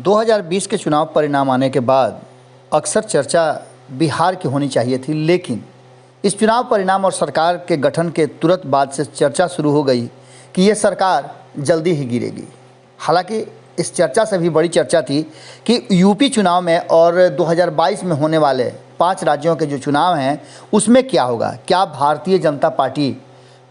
2020 के चुनाव परिणाम आने के बाद अक्सर चर्चा बिहार की होनी चाहिए थी, लेकिन इस चुनाव परिणाम और सरकार के गठन के तुरंत बाद से चर्चा शुरू हो गई कि ये सरकार जल्दी ही गिरेगी। हालांकि इस चर्चा से भी बड़ी चर्चा थी कि यूपी चुनाव में और 2022 में होने वाले 5 राज्यों के जो चुनाव हैं उसमें क्या होगा। क्या भारतीय जनता पार्टी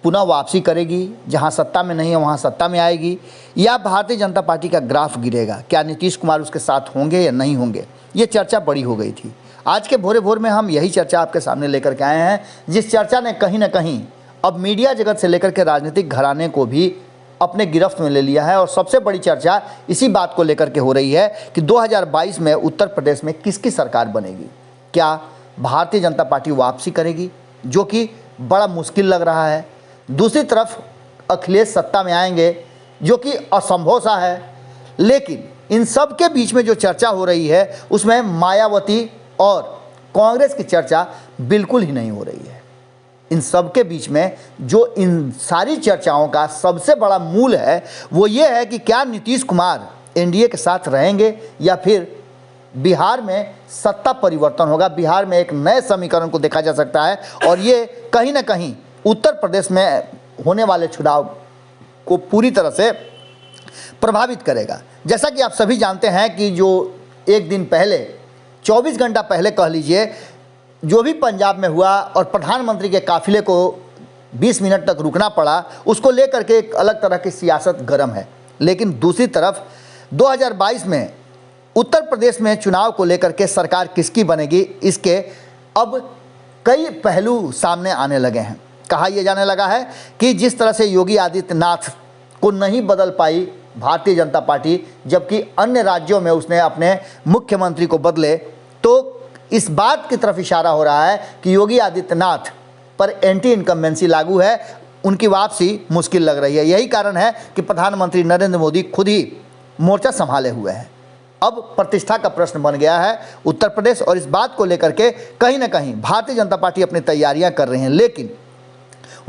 पुनः वापसी करेगी, जहां सत्ता में नहीं है वहां सत्ता में आएगी, या भारतीय जनता पार्टी का ग्राफ गिरेगा। क्या नीतीश कुमार उसके साथ होंगे या नहीं होंगे, ये चर्चा बड़ी हो गई थी। आज के भोरे भोर में हम यही चर्चा आपके सामने लेकर के आए हैं, जिस चर्चा ने कहीं ना कहीं अब मीडिया जगत से लेकर के राजनीतिक घराने को भी अपने गिरफ्त में ले लिया है। और सबसे बड़ी चर्चा इसी बात को लेकर के हो रही है कि 2022 में उत्तर प्रदेश में किसकी सरकार बनेगी। क्या भारतीय जनता पार्टी वापसी करेगी, जो कि बड़ा मुश्किल लग रहा है। दूसरी तरफ अखिलेश सत्ता में आएंगे, जो कि असंभव सा है। लेकिन इन सब के बीच में जो चर्चा हो रही है उसमें मायावती और कांग्रेस की चर्चा बिल्कुल ही नहीं हो रही है। इन सब के बीच में जो इन सारी चर्चाओं का सबसे बड़ा मूल है वो ये है कि क्या नीतीश कुमार एनडीए के साथ रहेंगे या फिर बिहार में सत्ता परिवर्तन होगा। बिहार में एक नए समीकरण को देखा जा सकता है और ये कहीं ना कहीं उत्तर प्रदेश में होने वाले चुनाव को पूरी तरह से प्रभावित करेगा। जैसा कि आप सभी जानते हैं कि जो एक दिन पहले 24 घंटा पहले कह लीजिए जो भी पंजाब में हुआ और प्रधानमंत्री के काफिले को 20 मिनट तक रुकना पड़ा, उसको लेकर के एक अलग तरह की सियासत गर्म है। लेकिन दूसरी तरफ 2022 में उत्तर प्रदेश में चुनाव को लेकर के सरकार किसकी बनेगी, इसके अब कई पहलू सामने आने लगे हैं। कहा यह जाने लगा है कि जिस तरह से योगी आदित्यनाथ को नहीं बदल पाई भारतीय जनता पार्टी, जबकि अन्य राज्यों में उसने अपने मुख्यमंत्री को बदले, तो इस बात की तरफ इशारा हो रहा है कि योगी आदित्यनाथ पर एंटी इनकम्बेंसी लागू है, उनकी वापसी मुश्किल लग रही है। यही कारण है कि प्रधानमंत्री नरेंद्र मोदी खुद ही मोर्चा संभाले हुए हैं। अब प्रतिष्ठा का प्रश्न बन गया है उत्तर प्रदेश, और इस बात को लेकर के कहीं ना कहीं भारतीय जनता पार्टी अपनी तैयारियां कर रही हैं। लेकिन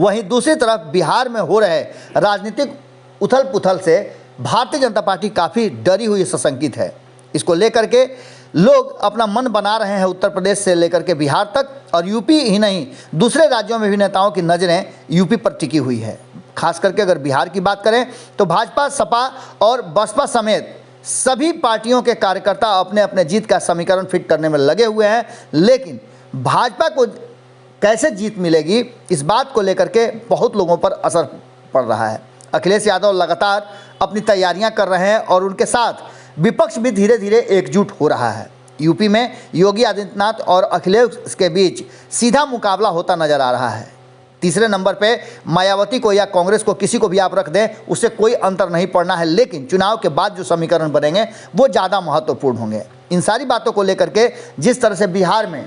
वहीं दूसरी तरफ बिहार में हो रहे राजनीतिक उथल पुथल से भारतीय जनता पार्टी काफ़ी डरी हुई सशंकित है। इसको लेकर के लोग अपना मन बना रहे हैं उत्तर प्रदेश से लेकर के बिहार तक, और यूपी ही नहीं दूसरे राज्यों में भी नेताओं की नज़रें यूपी पर टिकी हुई है। खास करके अगर बिहार की बात करें तो भाजपा, सपा और बसपा समेत सभी पार्टियों के कार्यकर्ता अपने अपने जीत का समीकरण फिट करने में लगे हुए हैं। लेकिन भाजपा को कैसे जीत मिलेगी, इस बात को लेकर के बहुत लोगों पर असर पड़ रहा है। अखिलेश यादव लगातार अपनी तैयारियां कर रहे हैं और उनके साथ विपक्ष भी धीरे धीरे एकजुट हो रहा है। यूपी में योगी आदित्यनाथ और अखिलेश के बीच सीधा मुकाबला होता नजर आ रहा है। तीसरे नंबर पे मायावती को या कांग्रेस को, किसी को भी आप रख दें, उससे कोई अंतर नहीं पड़ना है। लेकिन चुनाव के बाद जो समीकरण बनेंगे वो ज़्यादा महत्वपूर्ण होंगे। इन सारी बातों को लेकर के जिस तरह से बिहार में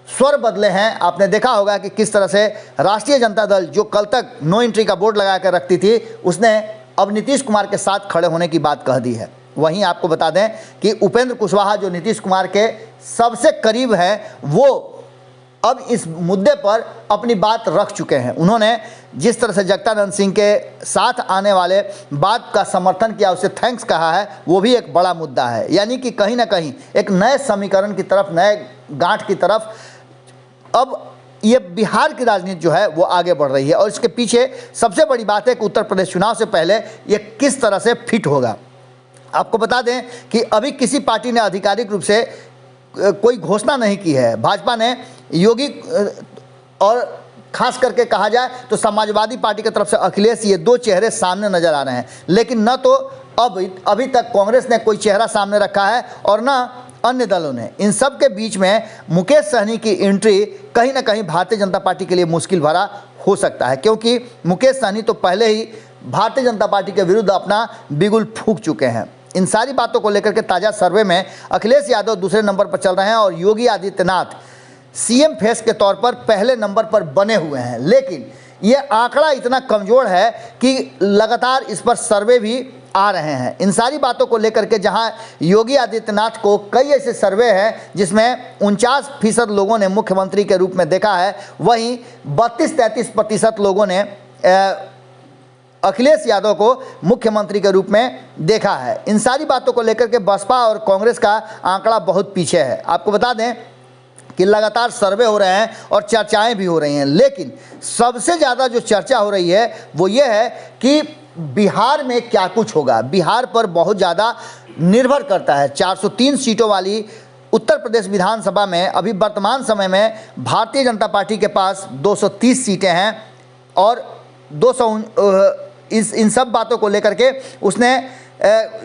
स्वर बदले हैं, आपने देखा होगा कि किस तरह से राष्ट्रीय जनता दल जो कल तक नो एंट्री का बोर्ड लगा कर रखती थी, उसने अब नीतीश कुमार के साथ खड़े होने की बात कह दी है। वहीं आपको बता दें कि उपेंद्र कुशवाहा जो नीतीश कुमार के सबसे करीब हैं, वो अब इस मुद्दे पर अपनी बात रख चुके हैं। उन्होंने जिस तरह से जगदानंद सिंह के साथ आने वाले बात का समर्थन किया, उसे थैंक्स कहा है, वो भी एक बड़ा मुद्दा है। यानी कि कहीं ना कहीं एक नए समीकरण की तरफ, नए गांठ की तरफ अब ये बिहार की राजनीति जो है वो आगे बढ़ रही है। और इसके पीछे सबसे बड़ी बात है कि उत्तर प्रदेश चुनाव से पहले ये किस तरह से फिट होगा। आपको बता दें कि अभी किसी पार्टी ने आधिकारिक रूप से कोई घोषणा नहीं की है। भाजपा ने योगी और खास करके कहा जाए तो समाजवादी पार्टी की तरफ से अखिलेश, ये 2 चेहरे सामने नजर आ रहे हैं। लेकिन न तो अभी तक कांग्रेस ने कोई चेहरा सामने रखा है और न अन्य दलों ने। इन सब के बीच में मुकेश सहनी की एंट्री कहीं ना कहीं भारतीय जनता पार्टी के लिए मुश्किल भरा हो सकता है, क्योंकि मुकेश सहनी तो पहले ही भारतीय जनता पार्टी के विरुद्ध अपना बिगुल फूंक चुके हैं। इन सारी बातों को लेकर के ताज़ा सर्वे में अखिलेश यादव दूसरे नंबर पर चल रहे हैं और योगी आदित्यनाथ सीएम फेस के तौर पर पहले नंबर पर बने हुए हैं। लेकिन ये आंकड़ा इतना कमज़ोर है कि लगातार इस पर सर्वे भी आ रहे हैं। इन सारी बातों को लेकर के जहां योगी आदित्यनाथ को कई ऐसे सर्वे हैं जिसमें 49% लोगों ने मुख्यमंत्री के रूप में देखा है, वहीं 32-33% लोगों ने अखिलेश यादव को मुख्यमंत्री के रूप में देखा है। इन सारी बातों को लेकर के बसपा और कांग्रेस का आंकड़ा बहुत पीछे है। आपको बता दें कि लगातार सर्वे हो रहे हैं और चर्चाएं भी हो रही हैं, लेकिन सबसे ज़्यादा जो चर्चा हो रही है वो ये है कि बिहार में क्या कुछ होगा। बिहार पर बहुत ज़्यादा निर्भर करता है। 403 सीटों वाली उत्तर प्रदेश विधानसभा में अभी वर्तमान समय में भारतीय जनता पार्टी के पास 230 सीटें हैं और 200 इन सब बातों को लेकर के उसने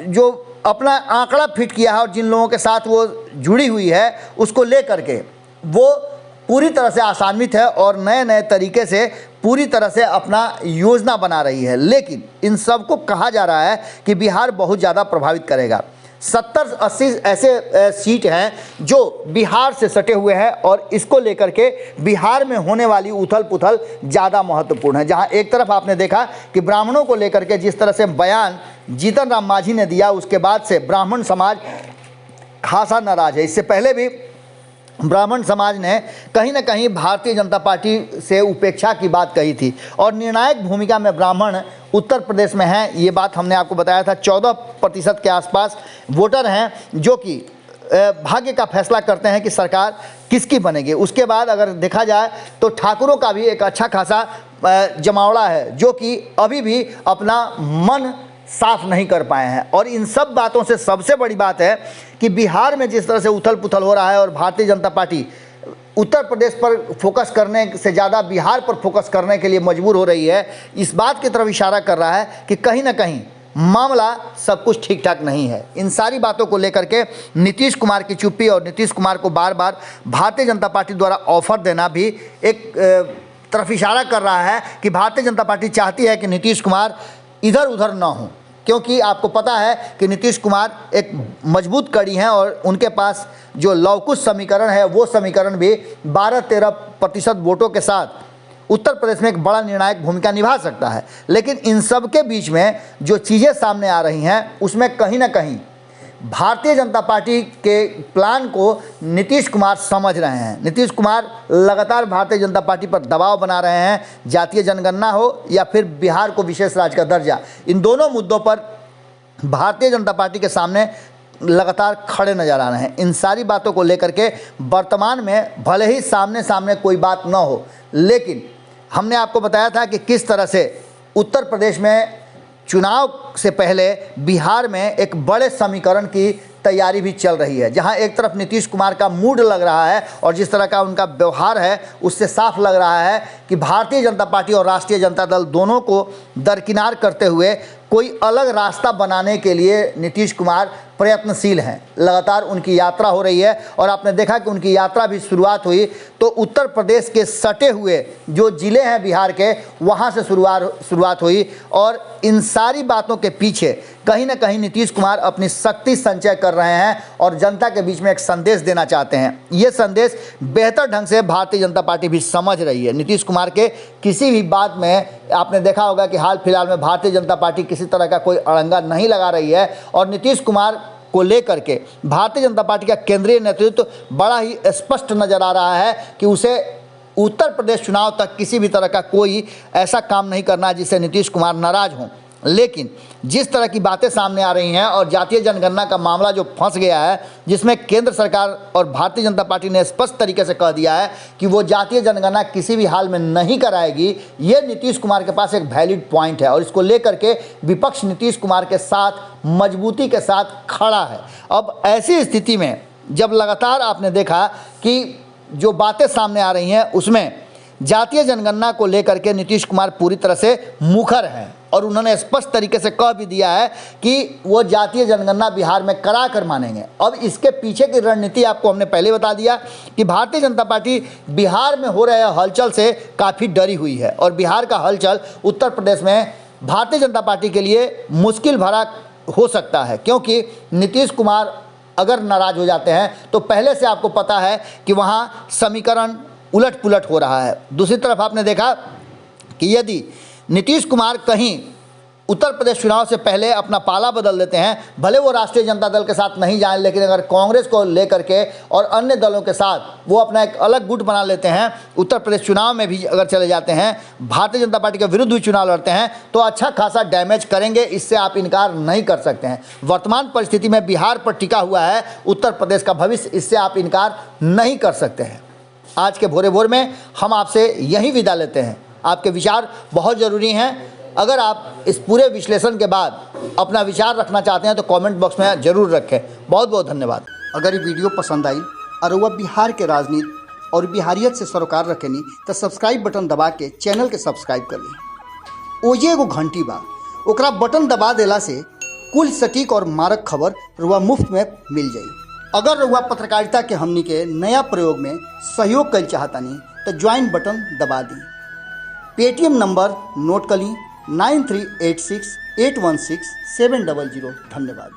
जो अपना आंकड़ा फिट किया है और जिन लोगों के साथ वो जुड़ी हुई है उसको लेकर के वो पूरी तरह से आसान्वित है और नए नए तरीके से पूरी तरह से अपना योजना बना रही है। लेकिन इन सब को कहा जा रहा है कि बिहार बहुत ज़्यादा प्रभावित करेगा। 70-80 ऐसे सीट हैं जो बिहार से सटे हुए हैं और इसको लेकर के बिहार में होने वाली उथल पुथल ज़्यादा महत्वपूर्ण है। जहां एक तरफ आपने देखा कि ब्राह्मणों को लेकर के जिस तरह से बयान जीतन राम मांझी ने दिया, उसके बाद से ब्राह्मण समाज खासा नाराज है। इससे पहले भी ब्राह्मण समाज ने कहीं ना कहीं भारतीय जनता पार्टी से उपेक्षा की बात कही थी और निर्णायक भूमिका में ब्राह्मण उत्तर प्रदेश में हैं। ये बात हमने आपको बताया था। 14% के आसपास वोटर हैं जो कि भाग्य का फैसला करते हैं कि सरकार किसकी बनेगी। उसके बाद अगर देखा जाए तो ठाकुरों का भी एक अच्छा खासा जमावड़ा है जो कि अभी भी अपना मन साफ नहीं कर पाए हैं। और इन सब बातों से सबसे बड़ी बात है कि बिहार में जिस तरह से उथल पुथल हो रहा है और भारतीय जनता पार्टी उत्तर प्रदेश पर फोकस करने से ज़्यादा बिहार पर फोकस करने के लिए मजबूर हो रही है, इस बात की तरफ इशारा कर रहा है कि कहीं ना कहीं मामला सब कुछ ठीक ठाक नहीं है। इन सारी बातों को लेकर के नीतीश कुमार की चुप्पी और नीतीश कुमार को बार बार भारतीय जनता पार्टी द्वारा ऑफर देना भी एक तरफ इशारा कर रहा है कि भारतीय जनता पार्टी चाहती है कि नीतीश कुमार इधर उधर ना हो, क्योंकि आपको पता है कि नीतीश कुमार एक मजबूत कड़ी हैं और उनके पास जो लवकुश समीकरण है वो समीकरण भी 12-13% वोटों के साथ उत्तर प्रदेश में एक बड़ा निर्णायक भूमिका निभा सकता है। लेकिन इन सब के बीच में जो चीज़ें सामने आ रही हैं उसमें कहीं ना कहीं भारतीय जनता पार्टी के प्लान को नीतीश कुमार समझ रहे हैं। नीतीश कुमार लगातार भारतीय जनता पार्टी पर दबाव बना रहे हैं, जातीय जनगणना हो या फिर बिहार को विशेष राज्य का दर्जा, इन दोनों मुद्दों पर भारतीय जनता पार्टी के सामने लगातार खड़े नजर आ रहे हैं। इन सारी बातों को लेकर के वर्तमान में भले ही सामने सामने कोई बात न हो, लेकिन हमने आपको बताया था कि किस तरह से उत्तर प्रदेश में चुनाव से पहले बिहार में एक बड़े समीकरण की तैयारी भी चल रही है, जहां एक तरफ नीतीश कुमार का मूड लग रहा है और जिस तरह का उनका व्यवहार है उससे साफ लग रहा है कि भारतीय जनता पार्टी और राष्ट्रीय जनता दल दोनों को दरकिनार करते हुए कोई अलग रास्ता बनाने के लिए नीतीश कुमार प्रयत्नशील हैं। लगातार उनकी यात्रा हो रही है और आपने देखा कि उनकी यात्रा भी शुरुआत हुई तो उत्तर प्रदेश के सटे हुए जो ज़िले हैं बिहार के, वहाँ से शुरुआत हुई। और इन सारी बातों के पीछे कहीं ना कहीं नीतीश कुमार अपनी शक्ति संचय कर रहे हैं और जनता के बीच में एक संदेश देना चाहते हैं। ये संदेश बेहतर ढंग से भारतीय जनता पार्टी भी समझ रही है। नीतीश कुमार के किसी भी बात में आपने देखा होगा कि हाल फिलहाल में भारतीय जनता पार्टी किसी तरह का कोई अड़ंगा नहीं लगा रही है और नीतीश कुमार को लेकर के भारतीय जनता पार्टी का केंद्रीय नेतृत्व बड़ा ही स्पष्ट नजर आ रहा है कि उसे उत्तर प्रदेश चुनाव तक किसी भी तरह का कोई ऐसा काम नहीं करना जिससे नीतीश कुमार नाराज हों। लेकिन जिस तरह की बातें सामने आ रही हैं और जातीय जनगणना का मामला जो फंस गया है, जिसमें केंद्र सरकार और भारतीय जनता पार्टी ने स्पष्ट तरीके से कह दिया है कि वो जातीय जनगणना किसी भी हाल में नहीं कराएगी, ये नीतीश कुमार के पास एक वैलिड पॉइंट है और इसको लेकर के विपक्ष नीतीश कुमार के साथ मजबूती के साथ खड़ा है। अब ऐसी स्थिति में जब लगातार आपने देखा कि जो बातें सामने आ रही हैं उसमें जातीय जनगणना को लेकर के नीतीश कुमार पूरी तरह से मुखर हैं और उन्होंने स्पष्ट तरीके से कह भी दिया है कि वो जातीय जनगणना बिहार में करा कर मानेंगे। अब इसके पीछे की रणनीति आपको हमने पहले बता दिया कि भारतीय जनता पार्टी बिहार में हो रहे हलचल से काफ़ी डरी हुई है और बिहार का हलचल उत्तर प्रदेश में भारतीय जनता पार्टी के लिए मुश्किल भरा हो सकता है, क्योंकि नीतीश कुमार अगर नाराज हो जाते हैं तो पहले से आपको पता है कि वहाँ समीकरण उलट पुलट हो रहा है। दूसरी तरफ आपने देखा कि यदि नीतीश कुमार कहीं उत्तर प्रदेश चुनाव से पहले अपना पाला बदल देते हैं, भले वो राष्ट्रीय जनता दल के साथ नहीं जाएं, लेकिन अगर कांग्रेस को लेकर के और अन्य दलों के साथ वो अपना एक अलग गुट बना लेते हैं, उत्तर प्रदेश चुनाव में भी अगर चले जाते हैं, भारतीय जनता पार्टी के विरुद्ध भी चुनाव लड़ते हैं, तो अच्छा खासा डैमेज करेंगे। इससे आप इनकार नहीं कर सकते हैं। वर्तमान परिस्थिति में बिहार पर टिका हुआ है उत्तर प्रदेश का भविष्य, इससे आप इनकार नहीं कर सकते हैं। आज के भोरे भोर में हम आपसे यही विदा लेते हैं। आपके विचार बहुत ज़रूरी हैं। अगर आप इस पूरे विश्लेषण के बाद अपना विचार रखना चाहते हैं तो कमेंट बॉक्स में ज़रूर रखें। बहुत बहुत धन्यवाद। अगर ये वीडियो पसंद आई और वह बिहार के राजनीति और बिहारियत से सरोकार रखेनी तो सब्सक्राइब बटन दबा के चैनल के सब्सक्राइब कर ली। ओजे एगो घंटी बा, ओकरा बटन दबा देला से कुल सटीक और मारक खबर रुआ मुफ्त में मिल जाई। अगर रुआ पत्रकारिता के हमनी के नया प्रयोग में सहयोग कर चाहतानी तो ज्वाइन बटन दबा दी। पेटीएम नंबर नोट कर ली 9386816700। धन्यवाद।